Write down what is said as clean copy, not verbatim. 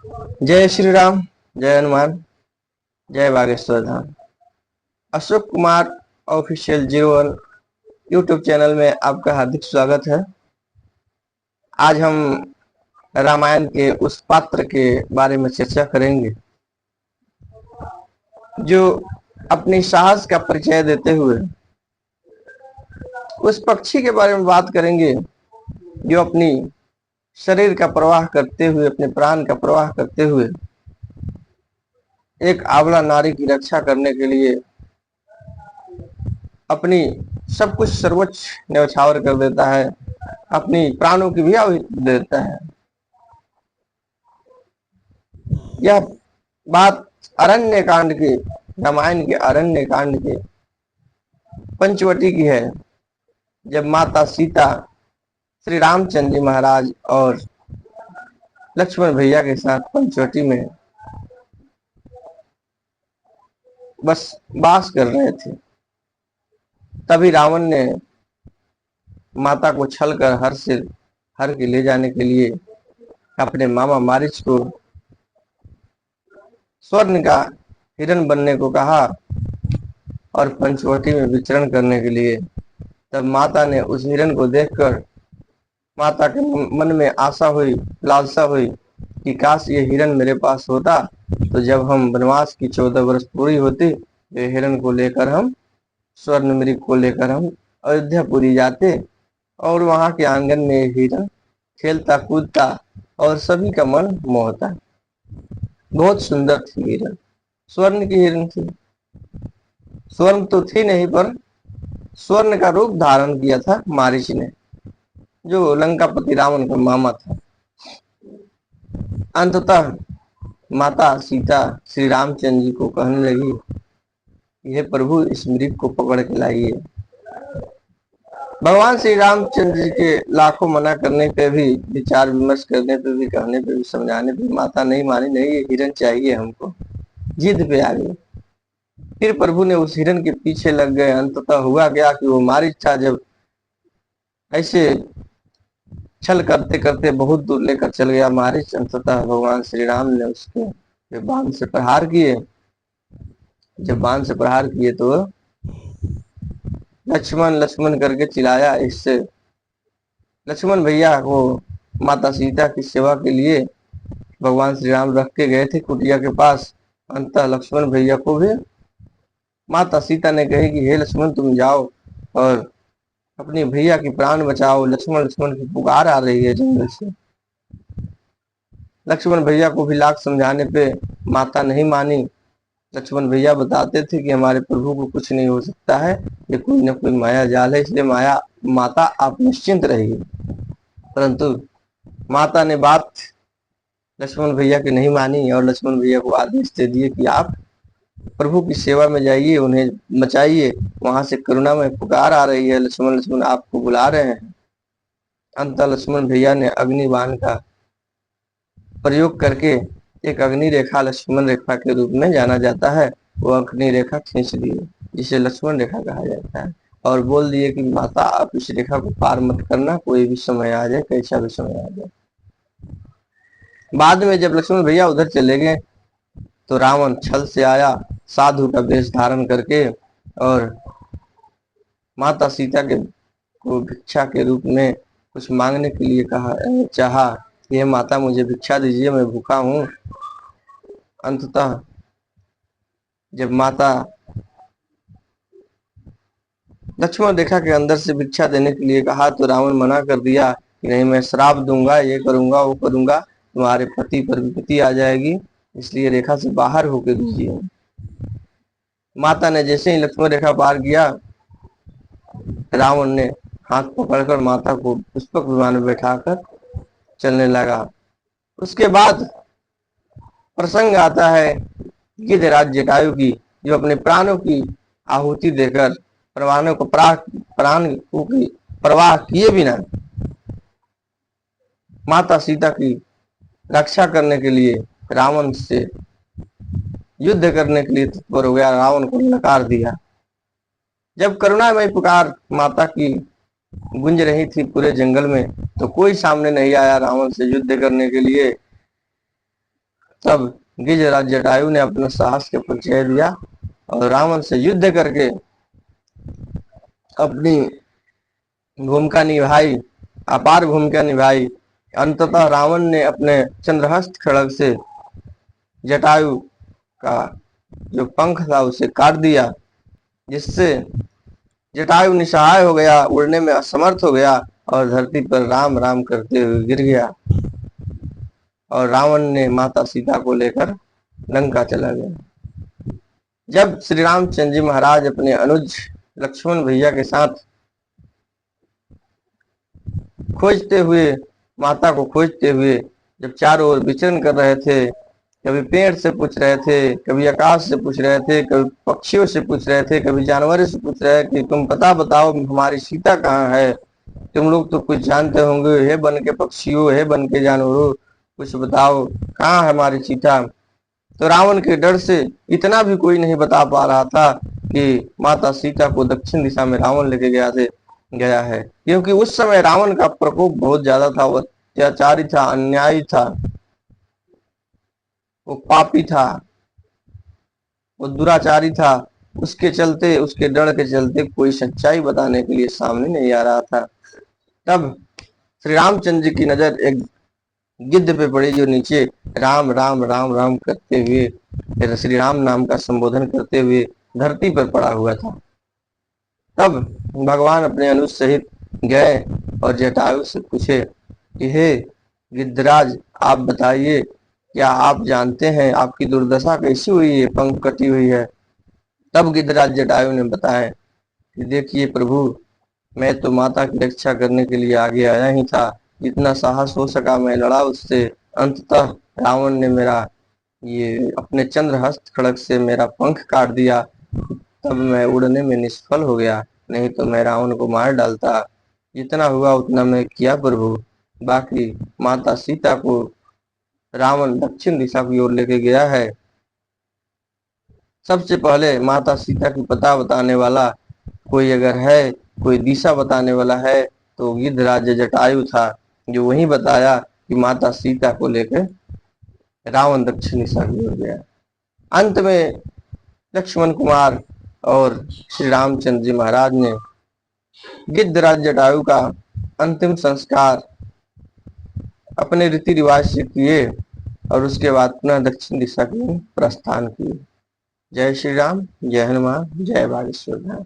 जय श्री राम। जय हनुमान। जय Bageshwar Dham. Ashok Kumar official 01 YouTube channel में आपका हार्दिक स्वागत है। आज हम रामायण के उस पात्र के बारे में चर्चा करेंगे जो अपनी साहस का परिचय देते हुए, उस पक्षी के बारे में बात करेंगे जो अपनी शरीर का प्रवाह करते हुए, अपने प्राण का प्रवाह करते हुए एक आबला नारी की रक्षा करने के लिए अपनी सब कुछ सर्वोच्च न्यौछावर कर देता है, अपनी प्राणों की भी आहुति देता है। यह बात अरण्य कांड के, रामायण के अरण्य कांड के पंचवटी की है, जब माता सीता श्री रामचंद्र जी महाराज और लक्ष्मण भैया के साथ पंचवटी में बस वास कर रहे थे। तभी रावण ने माता को छल कर हर के ले जाने के लिए अपने मामा मारीच को स्वर्ण का हिरण बनने को कहा और पंचवटी में विचरण करने के लिए। तब माता ने उस हिरण को देखकर माता के मन में आशा हुई, लालसा हुई कि काश ये हिरण मेरे पास होता, तो जब हम वनवास की 14 वर्ष पूरी होती, ये हिरण को लेकर हम, स्वर्ण मृग को लेकर हम अयोध्यापुरी जाते और वहां के आंगन में हिरण खेलता कूदता और सभी का मन मोहता। बहुत सुंदर थी हिरण, स्वर्ण की हिरण थी। स्वर्ण तो थी नहीं, पर स्वर्ण का रूप धारण किया था मारीच ने, जो लंकापति रावण का मामा था। अंततः माता सीता श्री रामचंद्र जी को कहने लगी, यह प्रभु इस मृग को पकड़ के लाइए। भगवान श्री रामचंद्र जी के लाखों मना करने पे भी, विचार विमर्श करने पे भी, कहने पे भी, समझाने पे माता नहीं मानी। नहीं, ये हिरण चाहिए हमको, जिद पे आ गई। फिर प्रभु ने उस हिरण के पीछे लग गए। अंततः हुआ क्या कि वो मारीच था, जब ऐसे छल करते करते बहुत दूर लेकर चल गया मारीच, अंततः भगवान श्री राम ने उसके बाण से प्रहार किए। जब बाण से प्रहार किए तो लक्ष्मण लक्ष्मण करके चिल्लाया। इससे लक्ष्मण भैया को माता सीता की सेवा के लिए भगवान श्री राम रख के गए थे कुटिया के पास। अंततः लक्ष्मण भैया को भी माता सीता ने कही कि हे लक्ष्मण, तुम जाओ और अपने भैया की प्राण बचाओ। लक्ष्मण लक्ष्मण की पुकार आ रही है जंगल से। लक्ष्मण भैया को भी लाख समझाने पे माता नहीं मानी। लक्ष्मण भैया बताते थे कि हमारे प्रभु को कुछ नहीं हो सकता है, ये कोई ना कोई माया जाल है, इसलिए माता आप निश्चिंत रहिए। परंतु माता ने बात लक्ष्मण भैया की नहीं मानी और लक्ष्मण भैया को आदेश दे दिए कि आप प्रभु की सेवा में जाइए, उन्हें बचाइए, वहां से करुणा में पुकार आ रही है, लक्ष्मण लक्ष्मण आपको बुला रहे हैं। अंततः लक्ष्मण भैया ने अग्निबाण का प्रयोग करके एक अग्नि रेखा, लक्ष्मण रेखा के रूप में जाना जाता है, वो अग्नि रेखा खींच दी, जिसे लक्ष्मण रेखा कहा जाता है, और बोल दिए कि माता आप इस रेखा को पार मत करना, कोई भी समय आ जाए, कैसा भी समय आ जाए। बाद में जब लक्ष्मण भैया उधर चले गए तो रावण छल से आया, साधु का वेश धारण करके, और माता सीता के को भिक्षा के रूप में कुछ मांगने के लिए चाहा, ये माता मुझे भिक्षा दीजिए, मैं भूखा हूँ। अंततः जब माता लक्ष्मण रेखा के अंदर से भिक्षा देने के लिए कहा तो रावण मना कर दिया कि नहीं, मैं श्राप दूंगा, ये करूंगा, वो करूंगा, तुम्हारे पति पर विपत्ति आ जाएगी, इसलिए रेखा से बाहर होकर दीजिए। माता ने जैसे ही लक्ष्मण रेखा पार किया, रावण ने हाथ पकड़कर माता को पुष्पक विमान में बैठाकर चलने लगा। उसके बाद प्रसंग आता है गिद्धराज जटायु की, जो अपने प्राणों की आहुति देकर प्राणों को प्राणों की परवाह किए बिना माता सीता की रक्षा करने के लिए रावण से युद्ध करने के लिए तत्पर हो गया, रावण को नकार दिया। जब करुणामय पुकार माता की गूंज रही थी पूरे जंगल में, तो कोई सामने नहीं आया रावण से युद्ध करने के लिए। तब गिजराज जटायु ने अपने साहस के परिचय दिया और रावण से युद्ध करके अपनी भूमिका निभाई, अपार भूमिका निभाई। अंततः रावण ने अपने चंद्रहस्त खड्ग से जटायु का जो पंख था उसे काट दिया, जिससे जटायु निसहाय हो गया, उड़ने में असमर्थ हो गया और धरती पर राम राम करते हुए गिर गया। और रावण ने माता सीता को लेकर लंका चला गया। जब श्री रामचंद्र जी महाराज अपने अनुज लक्ष्मण भैया के साथ खोजते हुए, माता को खोजते हुए जब चारों ओर विचरण कर रहे थे, कभी पेड़ से पूछ रहे थे, कभी आकाश से पूछ रहे थे, कभी पक्षियों से पूछ रहे थे, कभी जानवरों से पूछ रहे कि तुम पता बताओ हमारी सीता कहाँ है, तुम लोग तो कुछ जानते होंगे, हे बन के पक्षियों, हे बन के जानवरों, कुछ बताओ कहाँ है हमारी सीता। तो रावण के डर से इतना भी कोई नहीं बता पा रहा था कि माता सीता को दक्षिण दिशा में रावण लेके गया है, क्योंकि उस समय रावण का प्रकोप बहुत ज्यादा था, वो अत्याचारी था, अन्यायी था, वो पापी था, वो दुराचारी था। उसके चलते, उसके डर के चलते कोई सच्चाई बताने के लिए सामने नहीं आ रहा था। तब श्री रामचंद्र जी की नजर एक गिद्ध पे पड़ी, जो नीचे राम राम राम राम करते हुए, श्री राम नाम का संबोधन करते हुए धरती पर पड़ा हुआ था। तब भगवान अपने अनुज सहित गए और जटायु से पूछे कि हे गिद्धराज, आप बताइए, क्या आप जानते हैं आपकी दुर्दशा कैसी हुई है, पंख कटी हुई है। तब गिद्धराज जटायु ने बताया कि देखिए प्रभु, मैं तो माता की रक्षा करने के लिए आगे आया ही था, जितना साहस हो सका मैं लड़ा उससे। अंततः रावण ने मेरा ये अपने चंद्रहस्त खड्ग से मेरा पंख काट दिया, तब मैं उड़ने में निष्फल हो गया, नहीं तो मैं रावण को मार डालता। जितना हुआ उतना मैं किया प्रभु, बाकी माता सीता को रावण दक्षिण दिशा की ओर लेके गया है। सबसे पहले माता सीता की पता बताने वाला कोई अगर है, कोई दिशा बताने वाला है, तो गिद्धराज जटायु था, जो वही बताया कि माता सीता को लेकर रावण दक्षिण दिशा की ओर गया। अंत में लक्ष्मण कुमार और श्री रामचंद्र जी महाराज ने गिद्धराज जटायु का अंतिम संस्कार अपने रीति रिवाज से किए और उसके बाद पुनः दक्षिण दिशा की प्रस्थान किए। जय श्री राम, जय हनुमान, जय बागेश्वर धाम।